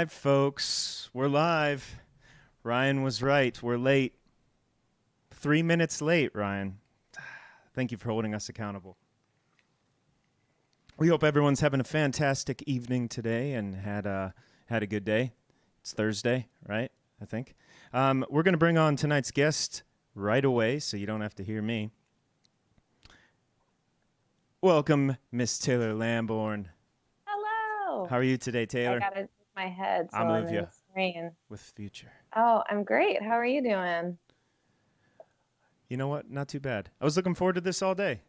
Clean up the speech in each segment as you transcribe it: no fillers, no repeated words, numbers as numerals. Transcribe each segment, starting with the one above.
live, folks. We're live. Ryan was right. We're late. 3 minutes late, Ryan. Thank you for holding us accountable. We hope everyone's having a fantastic evening today and had a good day. It's Thursday, right? I think. We're going to bring on tonight's guest right away, so you don't have to hear me. Welcome, Miss Taylor Lamborn. Hello. How are you today, Taylor? I got to move my head so I'll I'm move in you the screen. with future. Oh, I'm great. How are you doing? You know what? Not too bad. I was looking forward to this all day.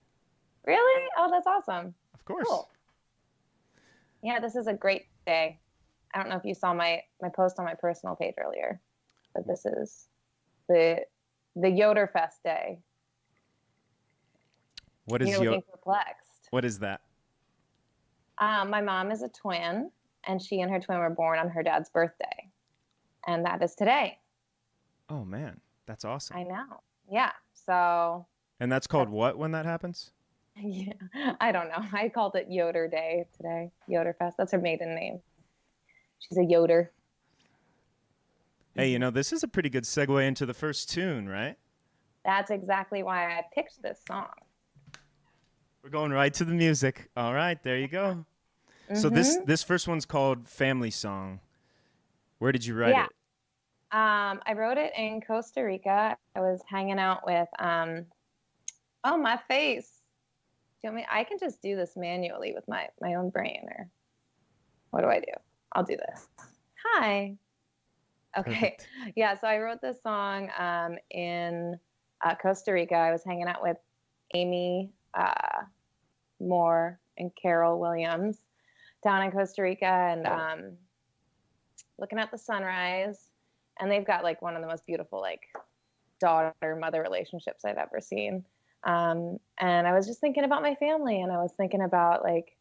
Really? Oh, that's awesome. Of course. Cool. Yeah, this is a great day. I don't know if you saw my post on my personal page earlier, but this is the Yoderfest day. What is You're looking perplexed. What is that? My mom is a twin, and she and her twin were born on her dad's birthday, and that is today. Oh man, that's awesome. I know. Yeah. So. And that's called what when that happens? Yeah, I don't know. I called it Yoder Day today. Yoderfest. That's her maiden name. She's a Yoder. Hey, you know, this is a pretty good segue into the first tune, right? That's exactly why I picked this song. We're going right to the music. All right, there you go. Mm-hmm. So this first one's called Family Song. Where did you write it? I wrote it in Costa Rica. I was hanging out with, oh, my face. Do you want me? I can just do this manually with my own brain, or what do I do? I'll do this. Hi. Okay. Perfect. Yeah, so I wrote this song in Costa Rica. I was hanging out with Amy Moore and Carol Williams down in Costa Rica, and looking at the sunrise. And they've got like one of the most beautiful like daughter-mother relationships I've ever seen. And I was just thinking about my family, and I was thinking about like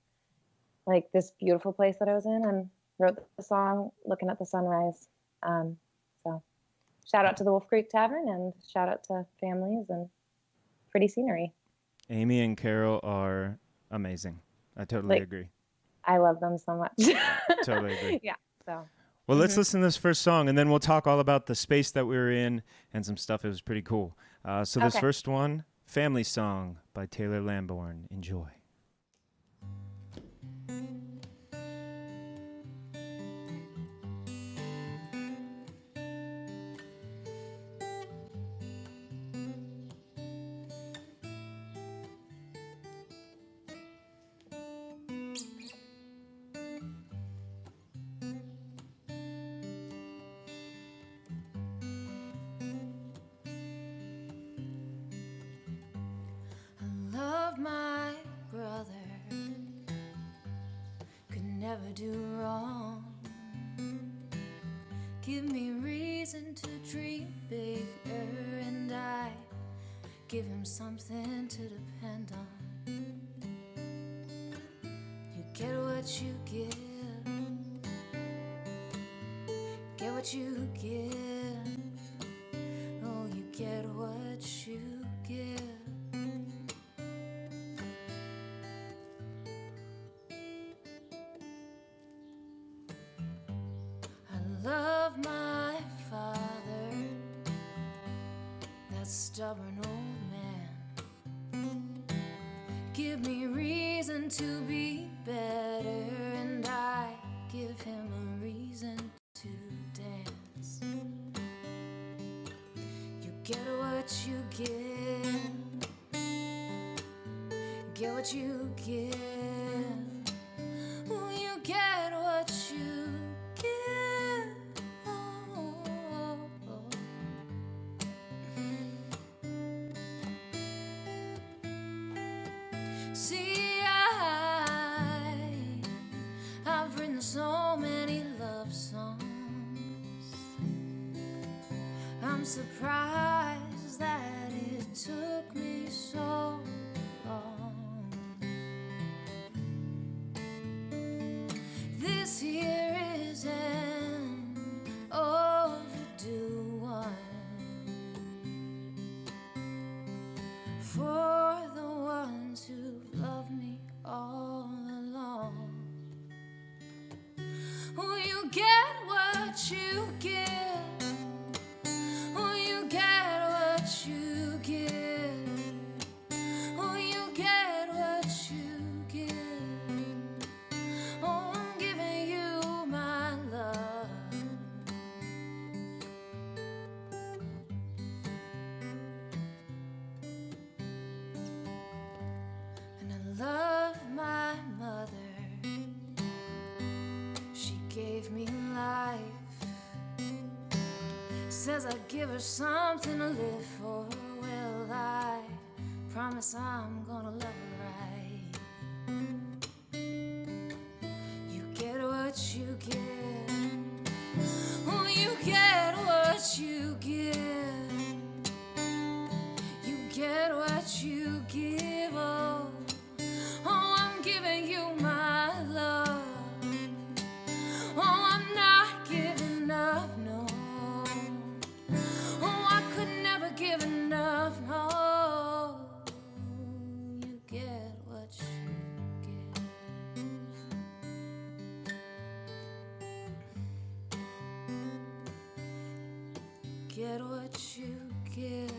this beautiful place that I was in, and wrote the song looking at the sunrise. So shout out to the Wolf Creek Tavern, and shout out to families and pretty scenery. Amy and Carol are amazing. I totally agree. I love them so much. Totally agree. Yeah. So. Well, let's listen to this first song, and then we'll talk all about the space that we were in and some stuff. It was pretty cool. So this first one, Family Song by Taylor Lamborn. Enjoy. My brother could never do wrong. Give me reason to dream bigger, and I give him something to depend on. You get what you give, get what you give. Oh, you get what you give. Love my father, that stubborn old man. Give me reason to be better, and I give him a reason to dance. You get what you give, get what you give. Oh, you get what you give. See, I've written so many love songs. I'm surprised that it took me so long. This here is an overdue one for the ones who love me all along. Oh, you get what Says I give her something to live for. Well, I promise I'm gonna love her right. You get what you give. Oh, you get what you give. You get what you give. Oh, I'm giving you my love. Oh, I'm not giving up, no. Oh, I could never give enough, no. You get what you give. Get what you give.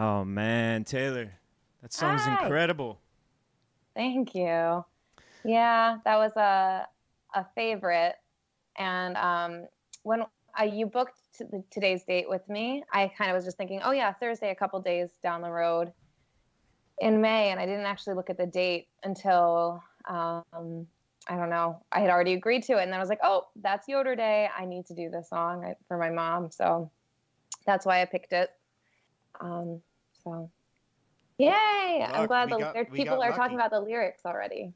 Oh man, Taylor, that song's Hi. incredible. Thank you. Yeah, that was a favorite. And when you booked today's date with me, I kind of was just thinking, oh yeah, Thursday, a couple days down the road in May, and I didn't actually look at the date until I don't know. I had already agreed to it, and then I was like, oh, that's Yoder Day. I need to do this song for my mom, so that's why I picked it. So, yay! I'm Luck, glad we people got are talking lucky. about the lyrics already.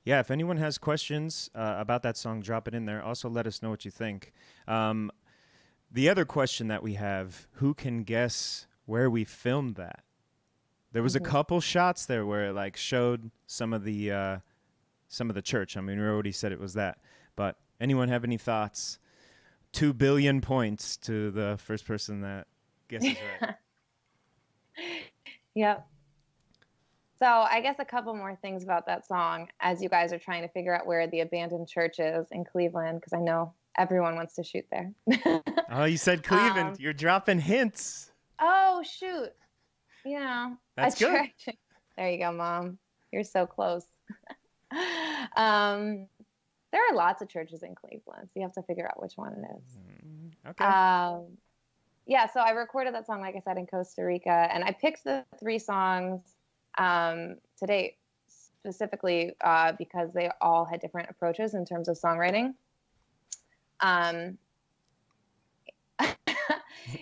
Yeah, if anyone has questions about that song, drop it in there. Also, let us know what you think. The other question that we have: who can guess where we filmed that? There was a Mhm. couple shots there where it like showed some of the church. I mean, we already said it was that. But anyone have any thoughts? 2 billion points to the first person that guesses right. Yep. So I guess a couple more things about that song as you guys are trying to figure out where the abandoned church is in Cleveland, because I know everyone wants to shoot there. Oh, you said Cleveland. You're dropping hints. Oh shoot. I That's good. tried. There you go, Mom. You're so close. um, there are lots of churches in Cleveland, so you have to figure out which one it is. Okay. Yeah, so I recorded that song, like I said, in Costa Rica, and I picked the 3 songs to date specifically because they all had different approaches in terms of songwriting. Um,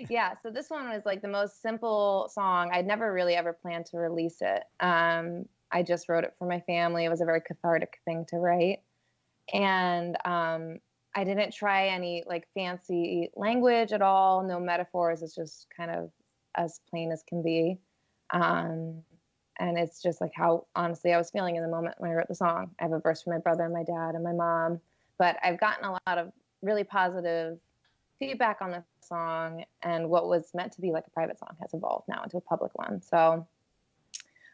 yeah, so this one was like the most simple song. I'd never really ever planned to release it. I just wrote it for my family. It was a very cathartic thing to write. And I didn't try any like fancy language at all, no metaphors. It's just kind of as plain as can be. And it's just like how honestly I was feeling in the moment when I wrote the song. I have a verse for my brother and my dad and my mom, but I've gotten a lot of really positive feedback on the song, and what was meant to be like a private song has evolved now into a public one. So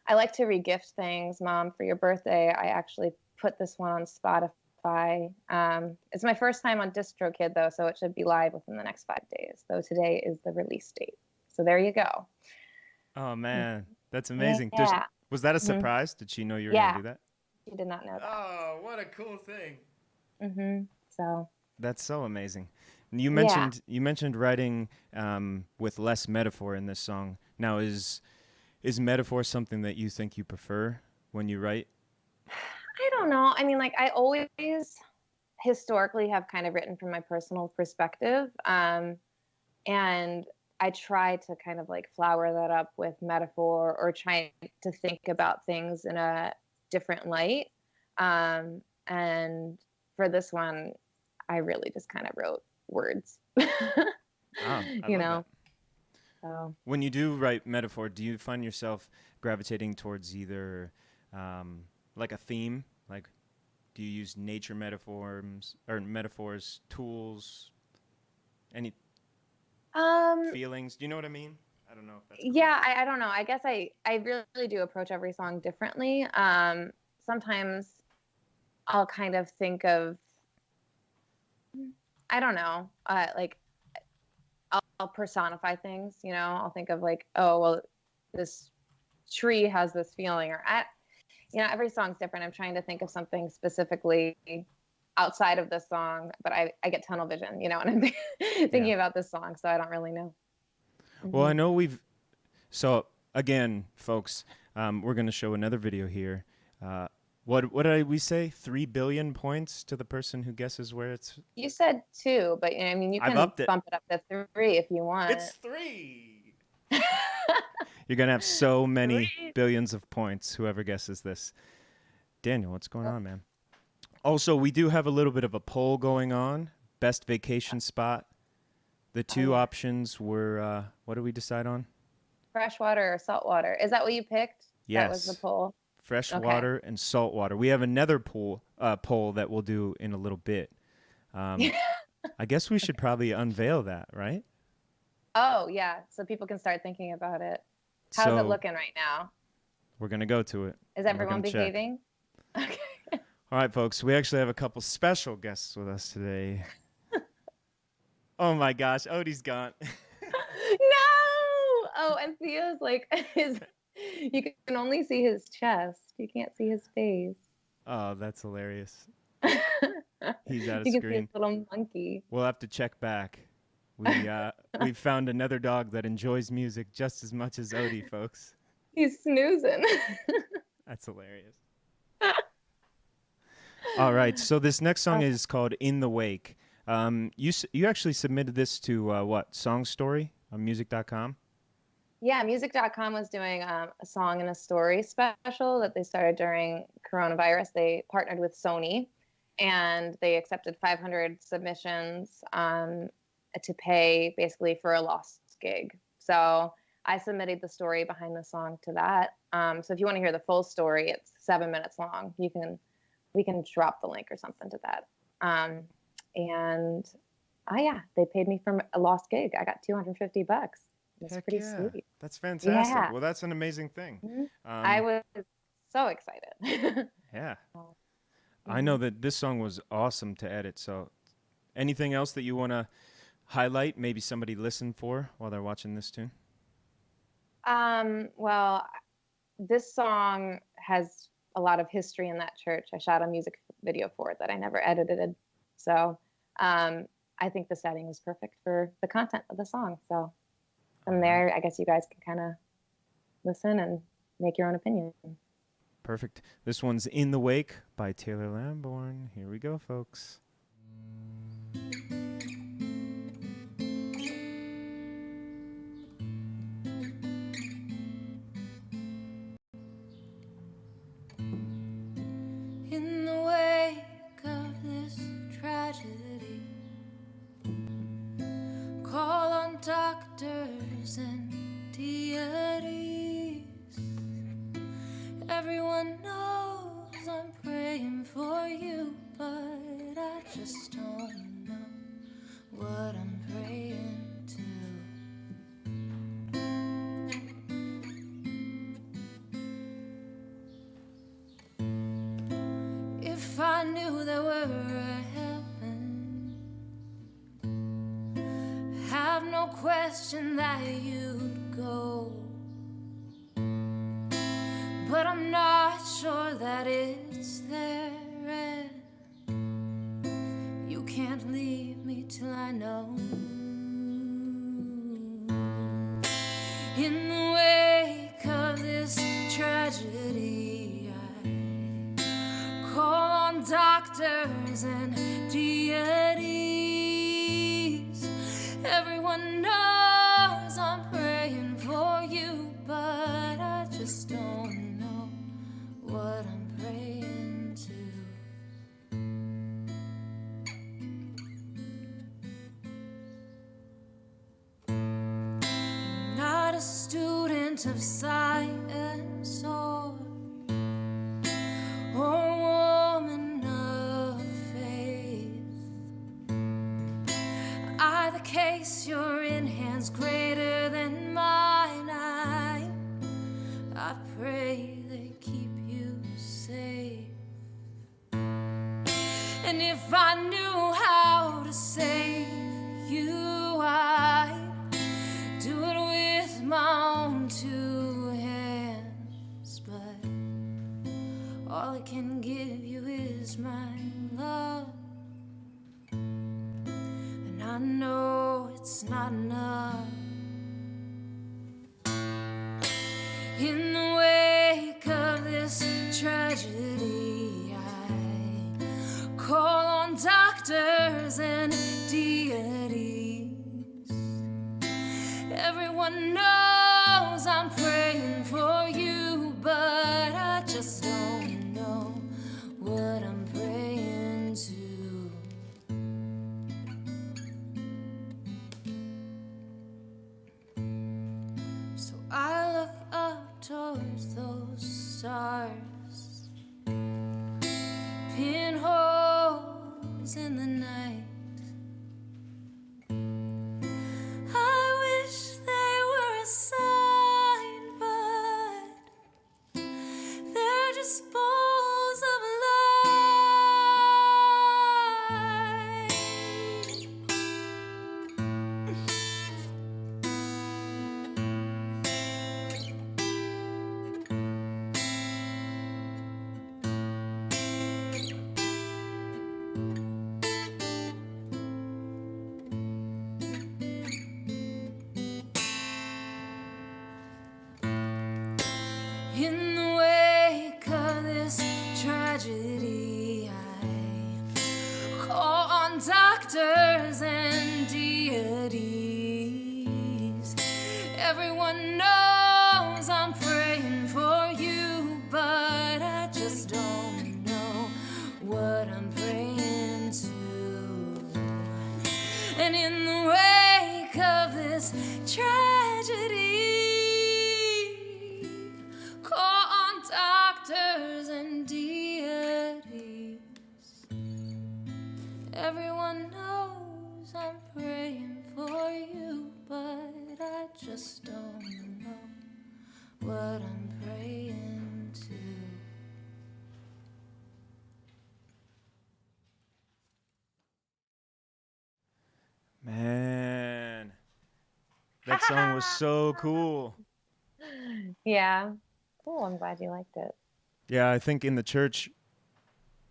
I like to regift things. Mom, for your birthday, I actually put this one on Spotify. It's my first time on DistroKid though, so it should be live within the next 5 days. So today is the release date. So there you go. Oh man, that's amazing. Yeah. Was that a Mhm. surprise? Did she know you were gonna Yeah. do that? She did not know that. Oh, what a cool thing. So That's so amazing. And yeah. you mentioned writing with less metaphor in this song. Now, is metaphor something that you think you prefer when you write? I don't know. I mean, like I always historically have kind of written from my personal perspective. And I try to kind of like flower that up with metaphor or try to think about things in a different light. And for this one, I really just kind of wrote words, I you love that. know? So, When you do write metaphor, do you find yourself gravitating towards either like a theme? Like, do you use nature metaphors or metaphors, tools, any um, feelings? Do you know what I mean? I don't know if that's yeah, correct. I don't know. I guess I really do approach every song differently. Sometimes I'll kind of think of, I don't know, like I'll personify things, you know. I'll think of like, oh well, this tree has this feeling, or every song's different. I'm trying to think of something specifically outside of this song, but I get tunnel vision, when I'm thinking Yeah. about this song, so I don't really know. Well, I know so again, folks, we're going to show another video here. What did we say? 3 billion points to the person who guesses where it's. You said 2, but I mean, you I've can upped it. bump it up to 3 if you want. It's 3. You're going to have so many billions of points, whoever guesses this. Daniel, what's going on, man? Also, we do have a little bit of a poll going on. Best vacation spot. The two options were, what did we decide on? Freshwater or saltwater. Is that what you picked? Yes. That was the poll. Freshwater and saltwater. We have another poll that we'll do in a little bit. I guess we should probably unveil that, right? Oh, yeah. So people can start thinking about it. How's it looking right now? We're going to go to it. Is everyone behaving? Okay. All right, folks. We actually have a couple special guests with us today. Oh, my gosh. Odie's gone. No! Oh, and Theo's like, you can only see his chest. You can't see his face. Oh, that's hilarious. He's out of you can screen. see his little monkey. We'll have to check back. We found another dog that enjoys music just as much as Odie, folks. He's snoozing. That's hilarious. All right, so this next song is called "In the Wake." You actually submitted this to what? Song Story on music.com? Yeah, music.com was doing a song and a story special that they started during coronavirus. They partnered with Sony, and they accepted 500 submissions to pay basically for a lost gig. So I submitted the story behind the song to that. So if you want to hear the full story, it's 7 minutes long. We can drop the link or something to that. Yeah, they paid me for a lost gig. I got $250. It's pretty sweet. That's fantastic. Yeah. Well, that's an amazing thing. Mm-hmm. I was so excited. Yeah. I know that this song was awesome to edit. So anything else that you want to highlight, maybe somebody listen for while they're watching this tune? Well, this song has a lot of history in that church. I shot a music video for it that I never edited. So I think the setting is perfect for the content of the song. So from there, I guess you guys can kind of listen and make your own opinion. Perfect. This one's "In the Wake" by Taylor Lamborn. Here we go, folks. In the wake of this tragedy, call on doctors and deities. Everyone knows I'm praying for you, but I just don't know what I'm praying to. If I knew there were a heaven, have no question that you'd go. But I'm not sure that it's there, and you can't leave me till I know. In the wake of this tragedy, I call on doctors and deities. Everyone knows I'm praying for you, but I just don't know what I'm praying to. Not a student of science or woman of faith. Either case, you're in hands greater than mine. I pray they keep you safe. And if I knew how to save you, I'd do it with my own two hands. all I can give you is my love. And I know it's not enough. In the wake of this tragedy, I call on doctors and deities. Everyone knows I'm praying for you, but I just don't know what I'm praying to. So I look up towards those stars, pinholes in the night. I wish they were a sign, but they're just balls of In the wake of this tragedy, I call on doctors and deities. Everyone knows I'm praying for you, but I just don't know what I'm praying to. And in the wake of this tragedy, call on doctors and deities. Everyone knows I'm praying for you, but I just don't know what I'm praying to. Man, that song was so cool. Yeah. Cool. I'm glad you liked it. Yeah, I think in the church.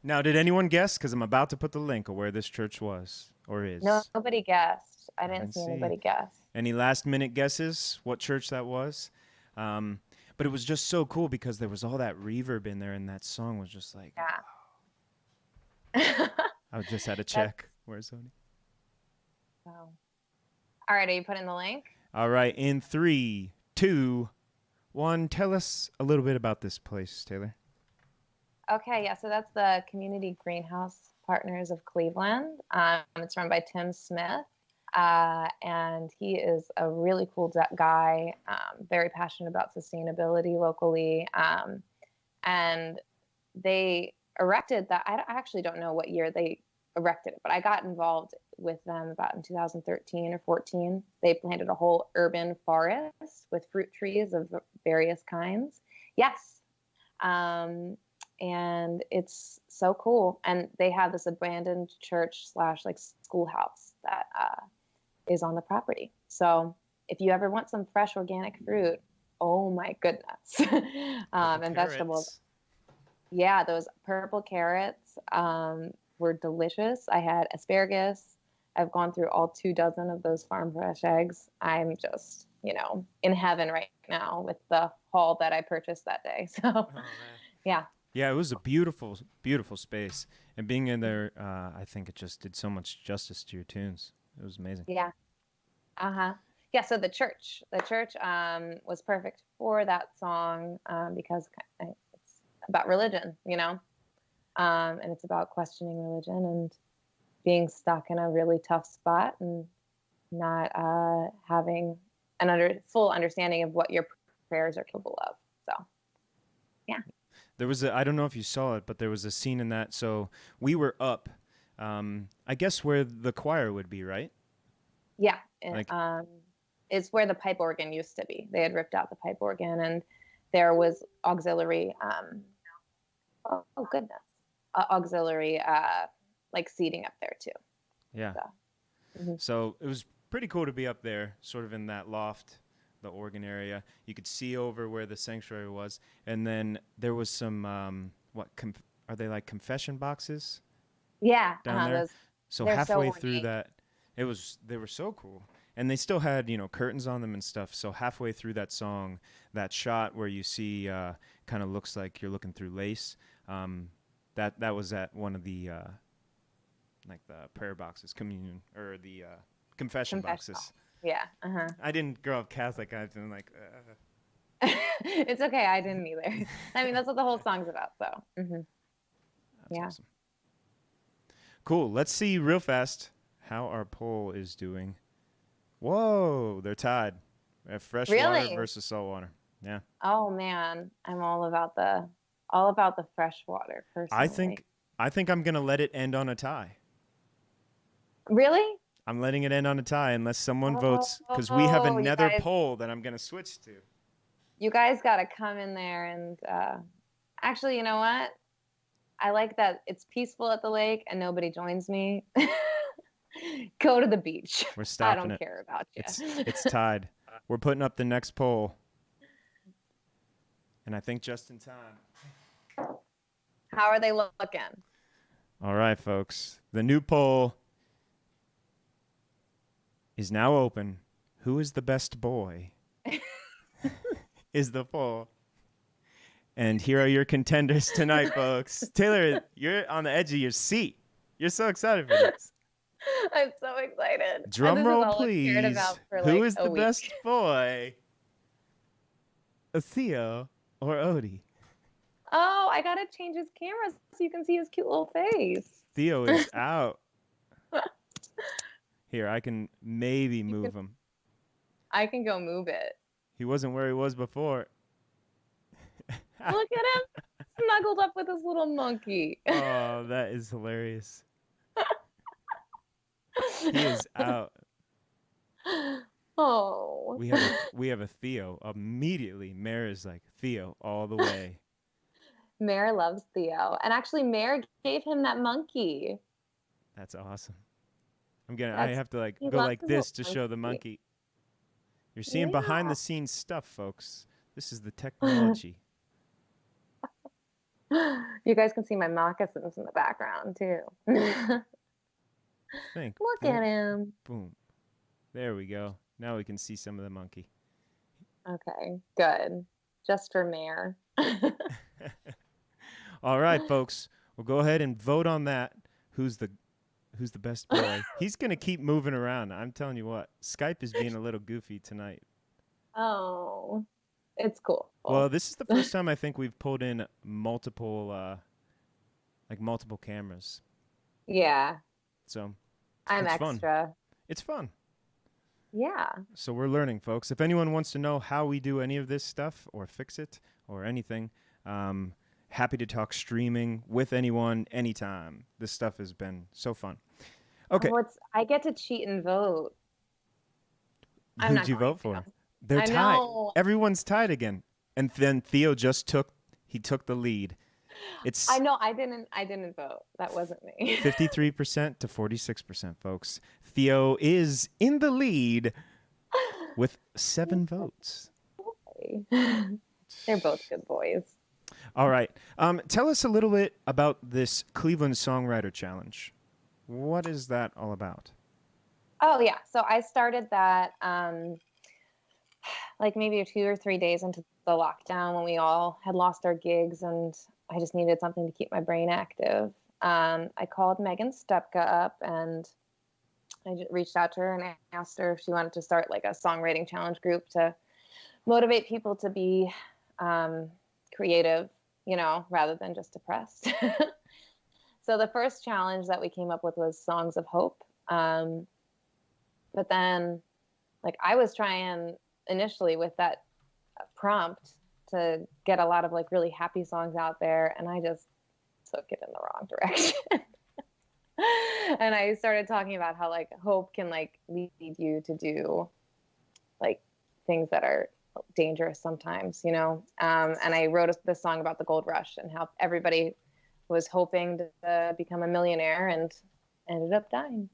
Now, did anyone guess? Because I'm about to put the link of where this church was or is. No, nobody guessed. I didn't didn't see see. anybody guess. Any last minute guesses what church that was? But it was just so cool because there was all that reverb in there, and that song was just like, Yeah. I just had to check. Where's Sony? Wow. All right. Are you putting the link? All right, in 3, 2, 1, tell us a little bit about this place, Taylor. Okay. Yeah. So that's the Community Greenhouse Partners of Cleveland. It's run by Tim Smith. And he is a really cool guy, very passionate about sustainability locally. And they erected that. I actually don't know what year they erected it, but I got involved with them about in 2013 or 14. They planted a whole urban forest with fruit trees of various kinds. Yes. And it's so cool. And they have this abandoned church / like schoolhouse that is on the property. So if you ever want some fresh organic fruit, oh my goodness. And vegetables. Yeah, those purple carrots were delicious. I had asparagus. I've gone through all 24 of those farm fresh eggs. I'm just, in heaven right now with the haul that I purchased that day. So, yeah. Yeah, it was a beautiful, beautiful space. And being in there, I think it just did so much justice to your tunes. It was amazing. Yeah. Uh-huh. Yeah, so the church was perfect for that song because it's about religion, and it's about questioning religion and being stuck in a really tough spot and not having an full understanding of what your prayers are capable of. So, yeah. There was I don't know if you saw it, but there was a scene in that. So we were up, I guess where the choir would be, right? Yeah. It's where the pipe organ used to be. They had ripped out the pipe organ, and there was auxiliary, auxiliary, like seating up there too. Yeah. So, So it was pretty cool to be up there, sort of in that loft, the organ area. You could see over where the sanctuary was. And then there was some are they like confession boxes Yeah, down there? those So they're so halfway through ornate. that, they were so cool. And they still had, curtains on them and stuff. So halfway through that song, that shot where you see kind of looks like you're looking through lace, that was at one of the like the prayer boxes, communion or the confession Confessional. boxes. Yeah. Uh-huh. I didn't grow up Catholic. I've been like, It's okay. I didn't either. I mean, that's what the whole song's about. So, that's yeah. awesome. Cool. Let's see real fast how our poll is doing. Whoa, they're tied. We have fresh water Really? versus salt water. Yeah. Oh man, I'm all about the fresh water personally. I think I'm gonna let it end on a tie. Really? I'm letting it end on a tie unless someone votes because we have Oh, another poll that I'm gonna switch to. you guys got to come in there and actually, you know what? I like that it's peaceful at the lake and nobody joins me. Go to the beach. We're I stopping don't it. care about you. It's tied. We're putting up the next poll, and I think just in time. How are they looking? All right, folks. The new poll is now open. Who is the best boy? Is the poll. And here are your contenders tonight, folks. Taylor, you're on the edge of your seat. You're so excited for this. I'm so excited. Drum This is roll, all I've cared please. about for, Who like, is a the week. best boy? A Theo or Odie? Oh, I gotta change his camera so you can see his cute little face. Theo is out. Here, I can maybe move him. I can go move it. He wasn't where he was before. Look at him, snuggled up with his little monkey. Oh, that is hilarious. He is out. Oh. We have a Theo. Immediately, Mare is like, Theo all the way. Mare loves Theo. And actually, Mare gave him that monkey. That's awesome. I have to he go loves like his this little to show the monkey. You're seeing Yeah. behind the scenes stuff, folks. This is the technology. You guys can see my moccasins in the background, too. Think. Look boom, at him. Boom. There we go. Now we can see some of the monkey. Okay, good. Just for Mare. All right, folks. We'll go ahead and vote on that. Who's the best boy? He's gonna keep moving around. I'm telling you what. Skype is being a little goofy tonight. Oh, it's cool. Well, this is the first time I think we've pulled in multiple cameras. Yeah, So I'm it's extra. fun. It's fun. Yeah. So we're learning, folks. If anyone wants to know how we do any of this stuff or fix it or anything, happy to talk streaming with anyone, anytime. This stuff has been so fun. Okay. Oh, I get to cheat and vote. I'm Who'd not you going vote for? to. They're I tied. know. Everyone's tied again. And then Theo just took the lead. It's I know. I didn't vote. That wasn't me. 53% to 46%, folks. Theo is in the lead with 7 votes. They're both good boys. All right. Tell us a little bit about this Cleveland Songwriter Challenge. What is that all about? Oh, yeah. So I started that like maybe 2 or 3 days into the lockdown when we all had lost our gigs and I just needed something to keep my brain active. I called Megan Stepka up and I just reached out to her and asked her if she wanted to start like a songwriting challenge group to motivate people to be creative, rather than just depressed. So the first challenge that we came up with was Songs of Hope. But then I was trying initially with that prompt to get a lot of really happy songs out there. And I just took it in the wrong direction. And I started talking about how hope can lead you to do things that are dangerous sometimes, and I wrote this song about the gold rush and how everybody was hoping to become a millionaire and ended up dying.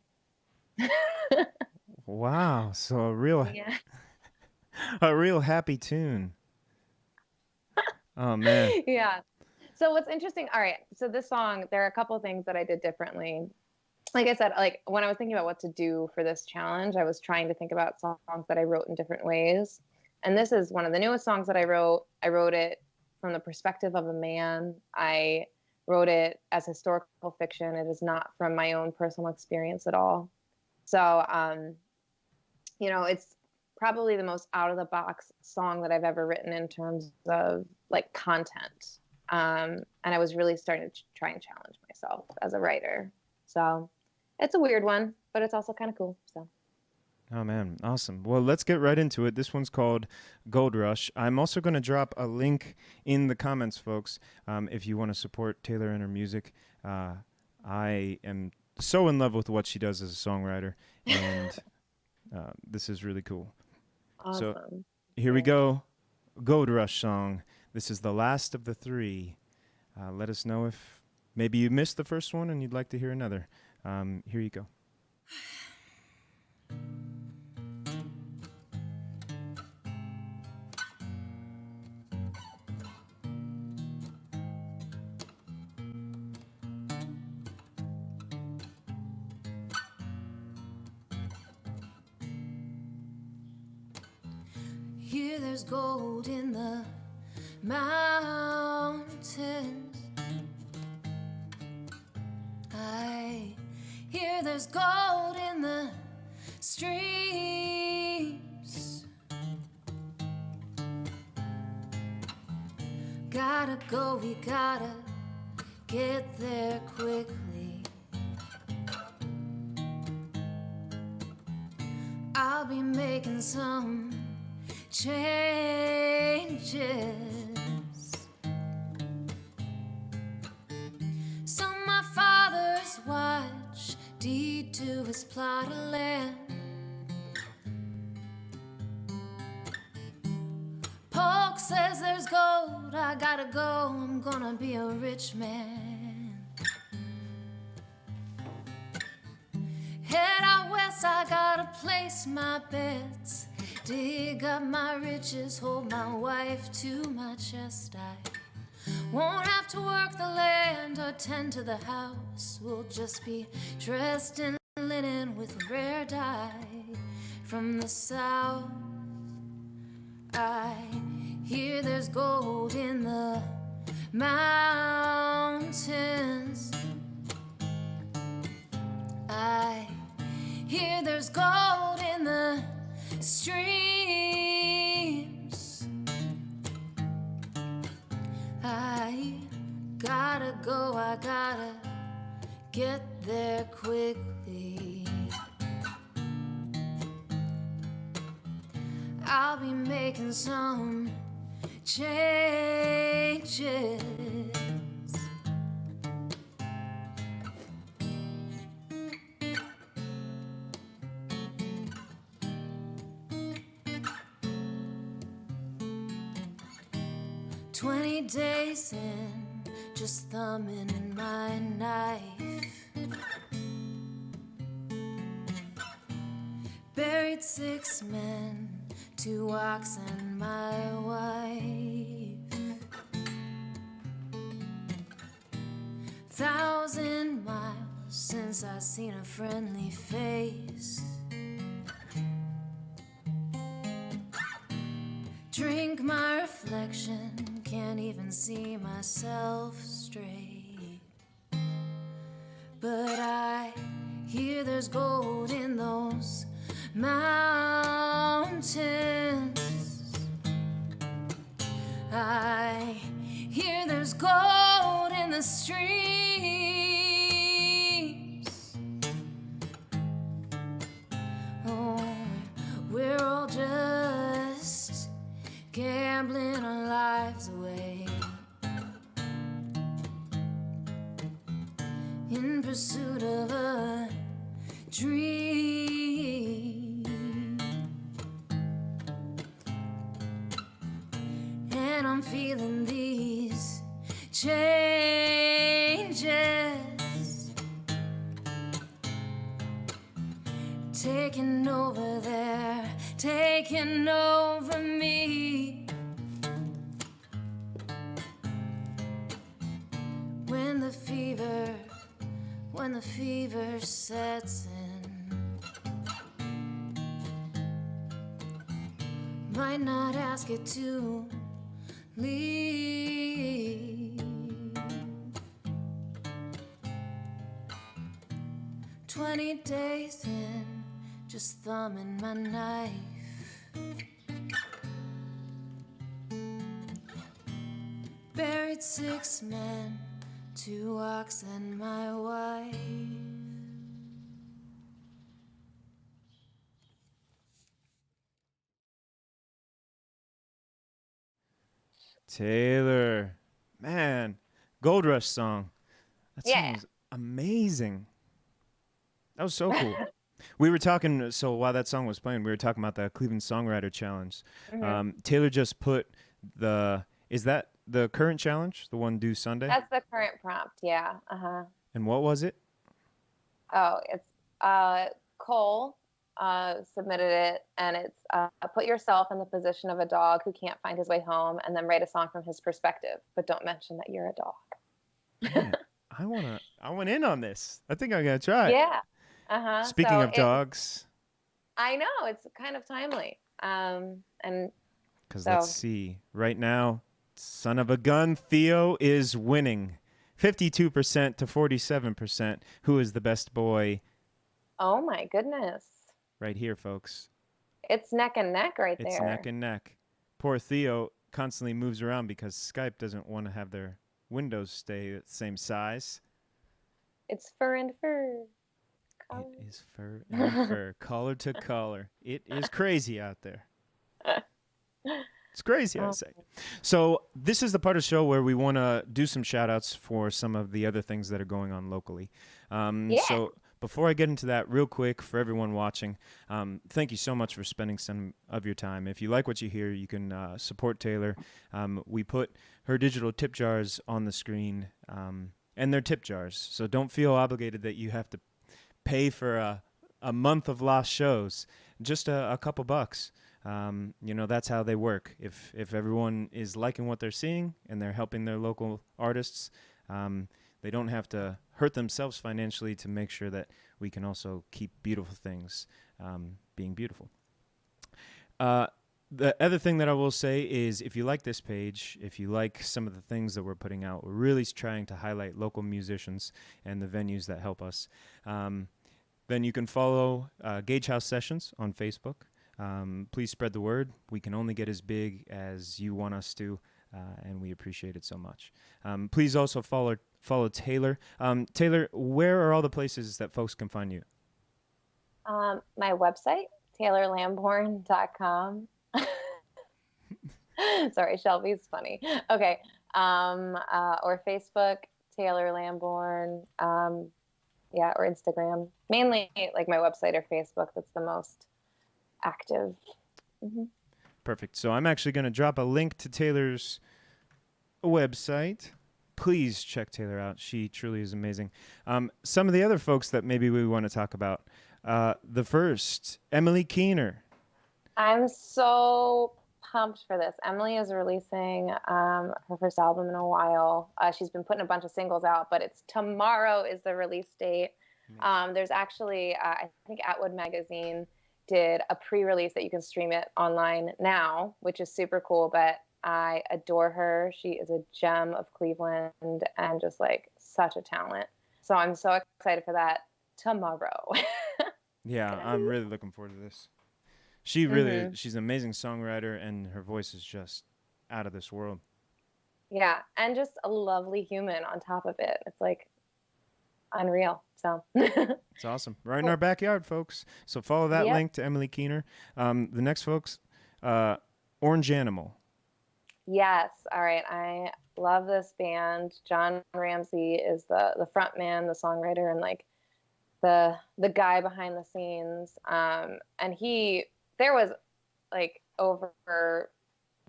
Wow. So a real happy tune. Oh man. Yeah. So what's interesting, all right, so this song, there are a couple of things that I did differently. Like I said, like when I was thinking about what to do for this challenge, I was trying to think about songs that I wrote in different ways. And this is one of the newest songs that I wrote. I wrote it from the perspective of a man. I wrote it as historical fiction. It is not from my own personal experience at all. So, it's probably the most out of the box song that I've ever written in terms of like content. And I was really starting to try and challenge myself as a writer. So it's a weird one, but it's also kind of cool. So. Oh man, awesome. Well, let's get right into it. This one's called Gold Rush. I'm also going to drop a link in the comments, folks, if you want to support Taylor and her music. I am so in love with what she does as a songwriter, and this is really cool. Awesome. So here we go. Gold Rush song. This is the last of the three. Let us know if maybe you missed the first one and you'd like to hear another. Here you go. Here there's gold in the mountains. I hear there's gold in the streams. Gotta go, we gotta get there quickly. I'll be making some changes. So my father's watch, deed to his plot of land. Polk says there's gold, I gotta go, I'm gonna be a rich man. Head out west, I gotta place my bets. Dig up my riches, hold my wife to my chest. I won't have to work the land or tend to the house. We'll just be dressed in linen with rare dye from the south. I hear there's gold in the mountains. I hear there's gold in the streams. I gotta go, I gotta get there quickly. I'll be making some changes. Days in, just thumbing my knife. Buried 6 men, 2 ox and my wife. 1,000 miles since I seen a friendly face. Drink my reflection, can't even see myself straight. But I hear there's gold in those mountains. I hear there's gold in the streams. Oh, we're all just gambling our lives away in pursuit of a dream. And I'm feeling these changes taking over there, taking over me. when the fever sets in. Might not ask it to leave. 20 days in, just thumbing my knife. Buried 6 men, 2 ox and my wife. Taylor, man, Gold Rush song. That song Yeah. was amazing. That was so cool. We were talking, so while that song was playing, we were talking about the Cleveland Songwriter Challenge. Taylor just put is that the current challenge, the one due Sunday? That's the current prompt. Yeah. And what was it? Oh, it's Cole submitted it, and it's put yourself in the position of a dog who can't find his way home, and then write a song from his perspective, but don't mention that you're a dog. Man, I went in on this. I think I'm gonna try it. Yeah. Speaking of dogs, I know it's kind of timely. And because so, let's see. Right now, son of a gun, Theo is winning, 52% to 47%. Who is the best boy? oh my goodness, Right here, folks. it's neck and neck right It's there. neck and neck. Poor Theo constantly moves around because Skype doesn't want to have their windows stay the same size. It's fur and fur. It is fur and fur, collar to collar. It is crazy out there. It's crazy, I say. So this is the part of the show where we want to do some shout-outs for some of the other things that are going on locally. So before I get into that, real quick, for everyone watching, thank you so much for spending some of your time. If you like what you hear, you can support Taylor. We put her digital tip jars on the screen, and they're tip jars. So don't feel obligated that you have to pay for a month of lost shows. Just a couple bucks. That's how they work. If everyone is liking what they're seeing and they're helping their local artists, they don't have to hurt themselves financially to make sure that we can also keep beautiful things being beautiful. The other thing that I will say is if you like this page, if you like some of the things that we're putting out, we're really trying to highlight local musicians and the venues that help us. Then you can follow Gage House Sessions on Facebook. Please spread the word. We can only get as big as you want us to, and we appreciate it so much. Please also follow Taylor. Taylor, where are all the places that folks can find you? My website, taylorlamborn.com. Sorry, Shelby's funny. Okay. Or Facebook, Taylor Lamborn. Or Instagram. Mainly like my website or Facebook. That's the most active. Perfect. So I'm actually going to drop a link to Taylor's website. Please check Taylor out. She truly is amazing. Some of the other folks that maybe we want to talk about. The first, Emily Keener. I'm so pumped for this. Emily is releasing her first album in a while. She's been putting a bunch of singles out, but tomorrow is the release date. There's actually, I think Atwood Magazine did a pre-release that you can stream it online now, which is super cool, but I adore her. She is a gem of Cleveland and just like such a talent. So I'm so excited for that tomorrow. Yeah, I'm really looking forward to this. She really, she's an amazing songwriter, and her voice is just out of this world. Yeah, and just a lovely human on top of it. It's like unreal. So it's awesome. Right in our backyard, folks. So follow that link to Emily Keener. The next folks, Orange Animal. Yes. All right. I love this band. John Ramsey is the front man, the songwriter, and like the guy behind the scenes. And there was like over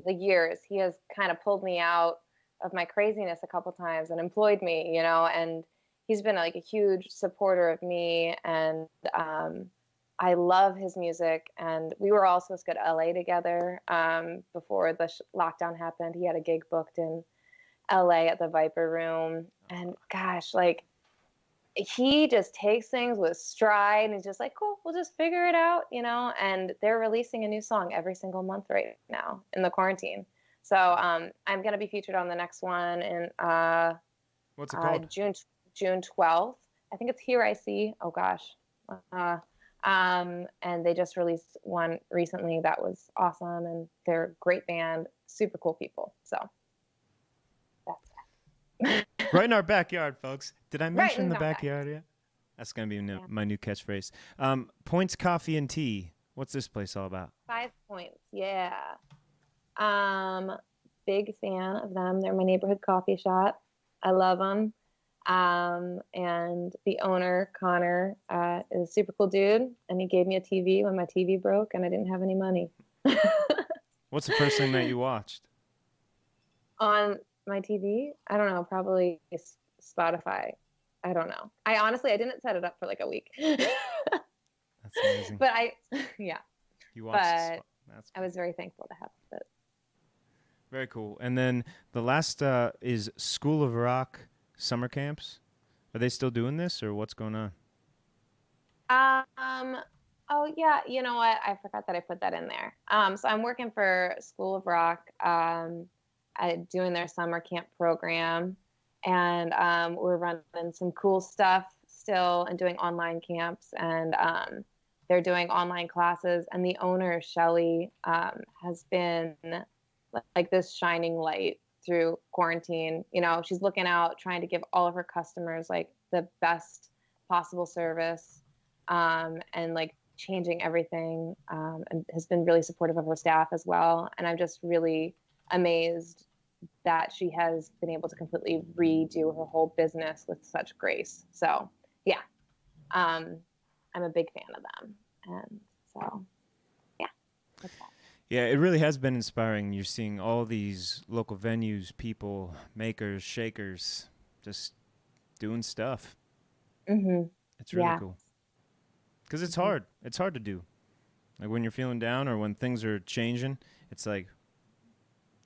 the years, he has kind of pulled me out of my craziness a couple times and employed me, and he's been like a huge supporter of me. And I love his music. And we were all supposed to go to LA together before the lockdown happened. He had a gig booked in LA at the Viper Room. And gosh, like he just takes things with stride and he's just like, cool, we'll just figure it out, you know? And they're releasing a new song every single month right now in the quarantine. So I'm going to be featured on the next one in What's it called? June 12th. I think it's Here I See. Oh gosh. And they just released one recently that was awesome, and they're a great band, super cool people. So that's it. Right in our backyard, folks. Did I Right mention in the our backyard yet? That's going to be Yeah. my new catchphrase. Points Coffee and Tea. What's this place all about? 5 Points. Yeah. Big fan of them. They're my neighborhood coffee shop. I love them. And the owner, Connor, is a super cool dude. And he gave me a TV when my TV broke and I didn't have any money. What's the first thing that you watched? On my TV? I don't know. Probably Spotify. I don't know. I didn't set it up for like a week. That's amazing. But yeah. You watched But That's I was very thankful to have it. very cool. And then the last is School of Rock summer camps. Are they still doing this, or what's going on? Oh yeah, you know what? I forgot that I put that in there. So I'm working for School of Rock, doing their summer camp program, and we're running some cool stuff still and doing online camps, and they're doing online classes. And the owner, Shelly, has been like this shining light through quarantine. You know, she's looking out, trying to give all of her customers like the best possible service, and like changing everything, and has been really supportive of her staff as well. And I'm just really amazed that she has been able to completely redo her whole business with such grace. So yeah, I'm a big fan of them. And so, yeah, that's that. Yeah, it really has been inspiring. You're seeing all these local venues, people, makers, shakers, just doing stuff. Mm-hmm. It's really Yeah. cool. Because it's hard. It's hard to do. Like when you're feeling down or when things are changing, it's like,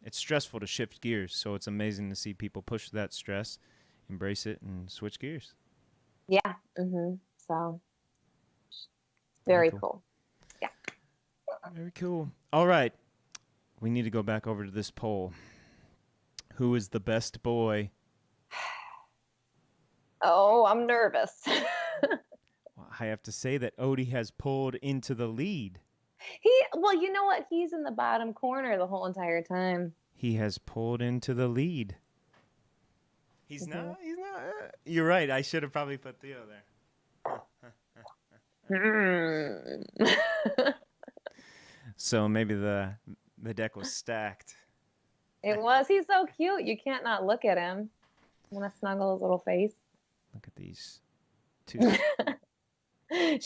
it's stressful to shift gears. So it's amazing to see people push that stress, embrace it, and switch gears. Yeah. Mm-hmm. So very cool. cool. Yeah. Very cool. All right. We need to go back over to this poll. Who is the best boy? Oh, I'm nervous. Well, I have to say that Odie has pulled into the lead. Well, you know what? He's in the bottom corner the whole entire time. He has pulled into the lead. He's not. You're right. I should have probably put Theo there. So maybe the deck was stacked. It was. He's so cute. You can't not look at him. I want to snuggle his little face. Look at these two.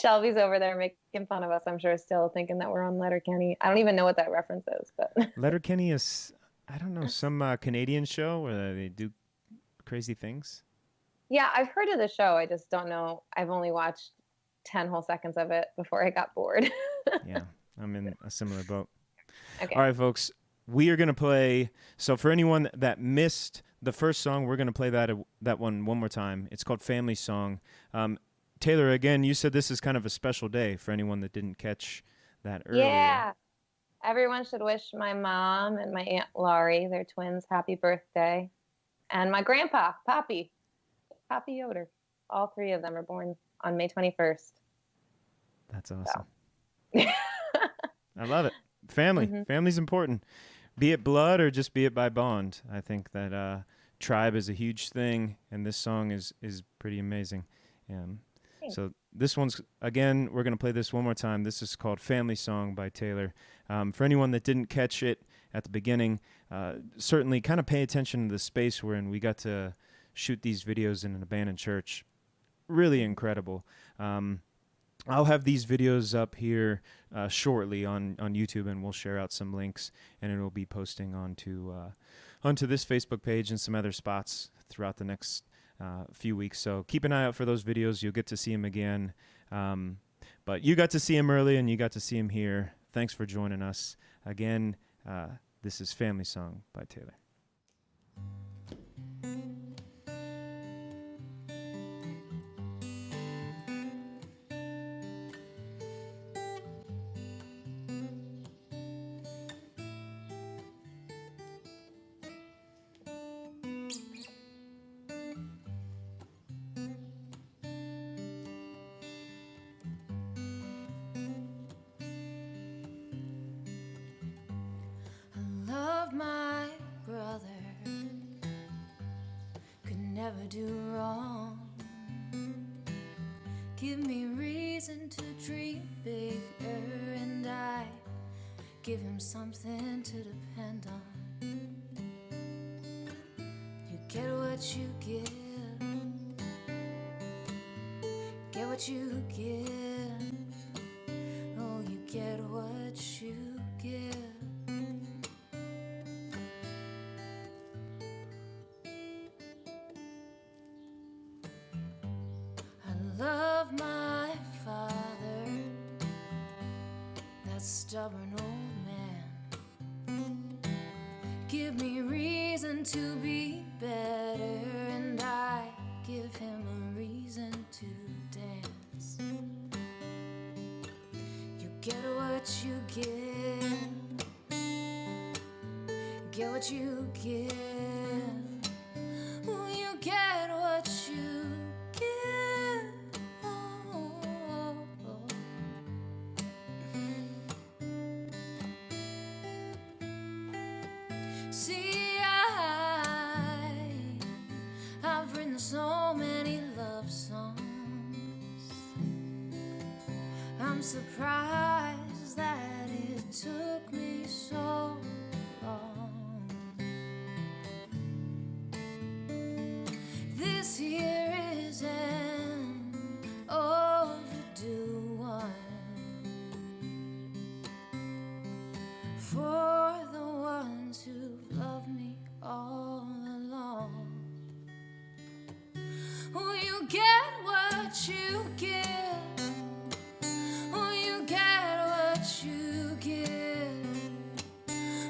Shelby's over there making fun of us, I'm sure, still thinking that we're on Letterkenny. I don't even know what that reference is, but Letterkenny is, I don't know, some Canadian show where they do crazy things. yeah, I've heard of the show. I just don't know. I've only watched 10 whole seconds of it before I got bored. Yeah, I'm in a similar boat. Okay. All right, folks, we are going to play. So for anyone that missed the first song, we're going to play that one more time. It's called Family Song. Taylor, again, you said this is kind of a special day for anyone that didn't catch that earlier. Yeah. Everyone should wish my mom and my Aunt Laurie, they're twins, happy birthday. And my grandpa, Poppy Yoder. All 3 of them are born on May 21st. That's awesome. So. I love it. Family. Mm-hmm. Family's important. Be it blood or just be it by bond. I think that tribe is a huge thing, and this song is pretty amazing. So this one's, again, we're going to play this one more time. This is called Family Song by Taylor. For anyone that didn't catch it at the beginning, certainly kind of pay attention to the space we're in. We got to shoot these videos in an abandoned church. Really incredible. I'll have these videos up here shortly on YouTube, and we'll share out some links, and it will be posting onto this Facebook page and some other spots throughout the next few weeks. So keep an eye out for those videos. You'll get to see him again. But you got to see him early, and you got to see him here. Thanks for joining us. Again, this is Family Song by Taylor. never do wrong. Give me reason to dream bigger, and I give him something to depend on. You get what you give, get what you give. Oh, you get what you give. I love my father, that stubborn old man. Give me reason to be better, and I give him a reason to dance. You get what you give, get what you give. Oh, you get what you give. Oh. See, I've written so many love songs. I'm surprised that it took me so long. This here is an overdue one for the ones who've loved me all along. Oh, you get what you give. Oh, you get what you give.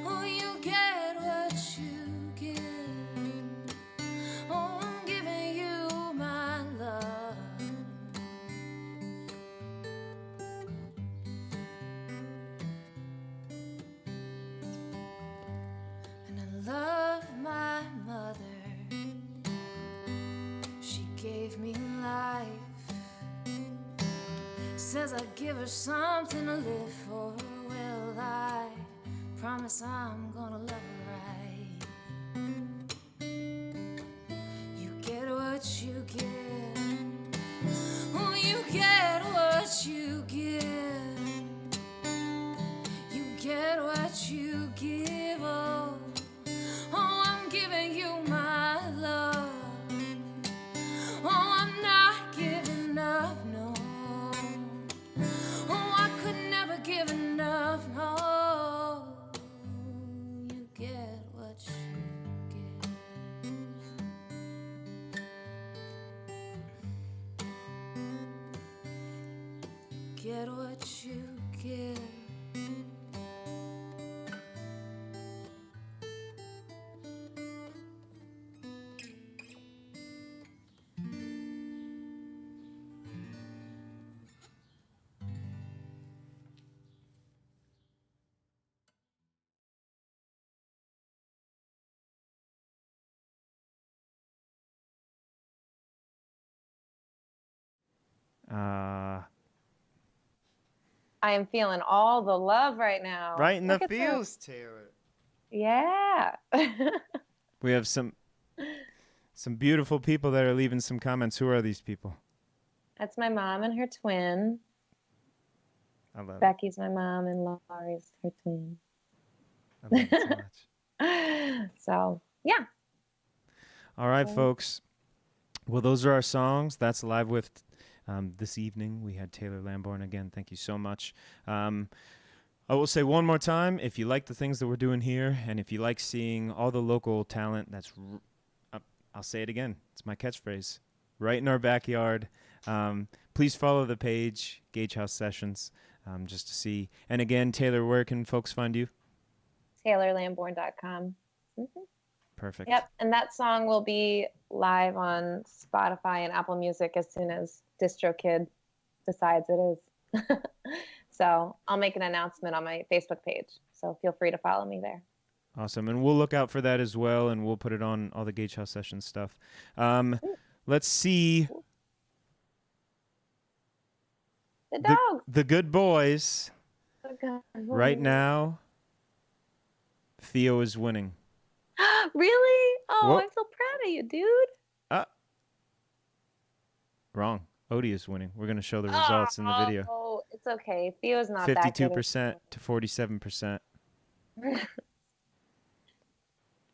Oh, you get what you give. Oh, I'm giving you my love. And I love my mother. She gave me life. Says I give her something to live for. Well, I promise I'm gonna love her right. You get what you give. Oh, you get what you give. You get what you give. Oh, I'm giving you my love. Oh, I'm not giving up, no. Oh, I could never give enough, no. You get what you give. Get what you give. I am feeling all the love right now. Right in the Look at this. feels, Taylor. Yeah. We have some beautiful people that are leaving some comments. Who are these people? That's my mom and her twin. I love it. Becky's my mom and Laurie's her twin. I love it so much. So, yeah. All right, folks. Well, those are our songs. That's Live with this evening. We had Taylor Lamborn again. Thank you so much. I will say one more time, if you like the things that we're doing here, and if you like seeing all the local talent, I'll say it again. It's my catchphrase. Right in our backyard. Please follow the page, Gage House Sessions, just to see. And again, Taylor, where can folks find you? TaylorLamborn.com. Mm-hmm. Perfect. Yep. And that song will be live on Spotify and Apple Music as soon as DistroKid decides it is. So I'll make an announcement on my Facebook page. So feel free to follow me there. Awesome. And we'll look out for that as well, and we'll put it on all the Gage House Sessions stuff. Let's see. The dogs. The good boys. Right now, Theo is winning. Really? Oh, Whoa. I'm so proud of you, dude. Wrong. Odie is winning. We're going to show the results in the video. Oh, it's okay. Theo's not that good. 52% to 47%.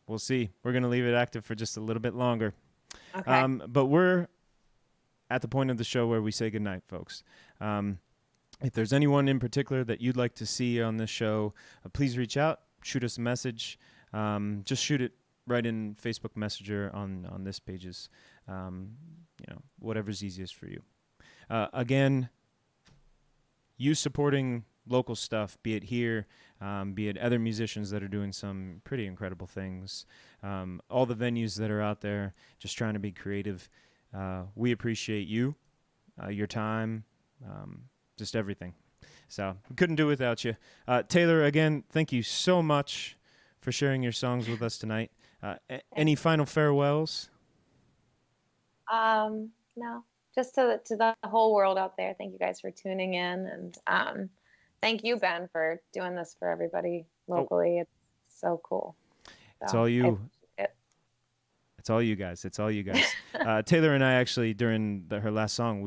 We'll see. We're going to leave it active for just a little bit longer. Okay. But we're at the point of the show where we say goodnight, folks. If there's anyone in particular that you'd like to see on this show, please reach out, shoot us a message. Just shoot it right in Facebook Messenger on this page's, whatever's easiest for you. Again, you supporting local stuff, be it here, be it other musicians that are doing some pretty incredible things, all the venues that are out there just trying to be creative. We appreciate you, your time, just everything. So we couldn't do it without you. Taylor, again, thank you so much for sharing your songs with us tonight. Any final farewells? No, just to the whole world out there. Thank you guys for tuning in, and thank you, Ben, for doing this for everybody locally. It's so cool. It's all you. It's all you guys. Taylor and I actually, during her last song,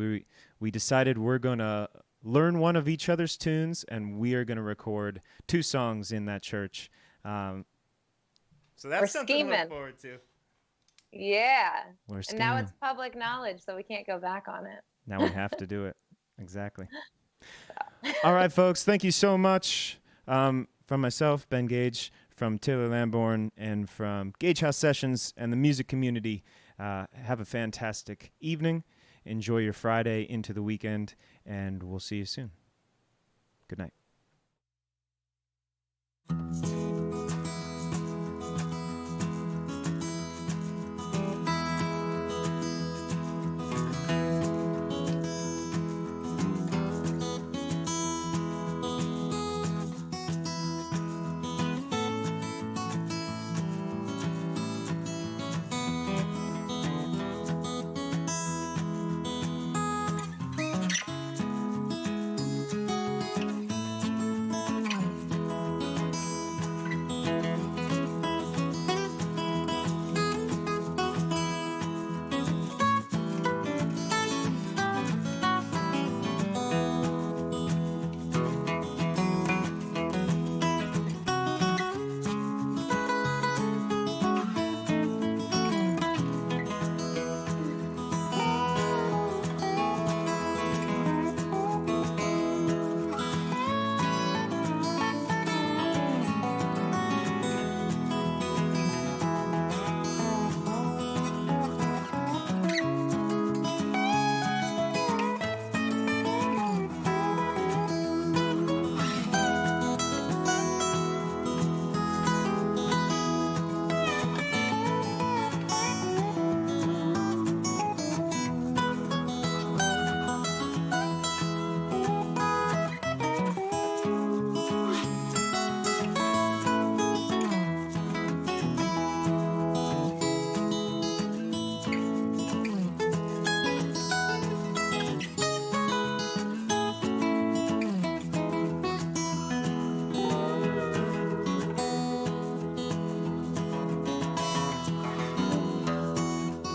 we decided we're going to learn one of each other's tunes, and we are going to record 2 songs in that church. So that's something to look forward to. Yeah. And now it's public knowledge, so we can't go back on it. Now we have to do it. Exactly. All right, folks. Thank you so much. From myself, Ben Gage, from Taylor Lamborn, and from Gage House Sessions and the music community. Have a fantastic evening. Enjoy your Friday into the weekend, and we'll see you soon. Good night.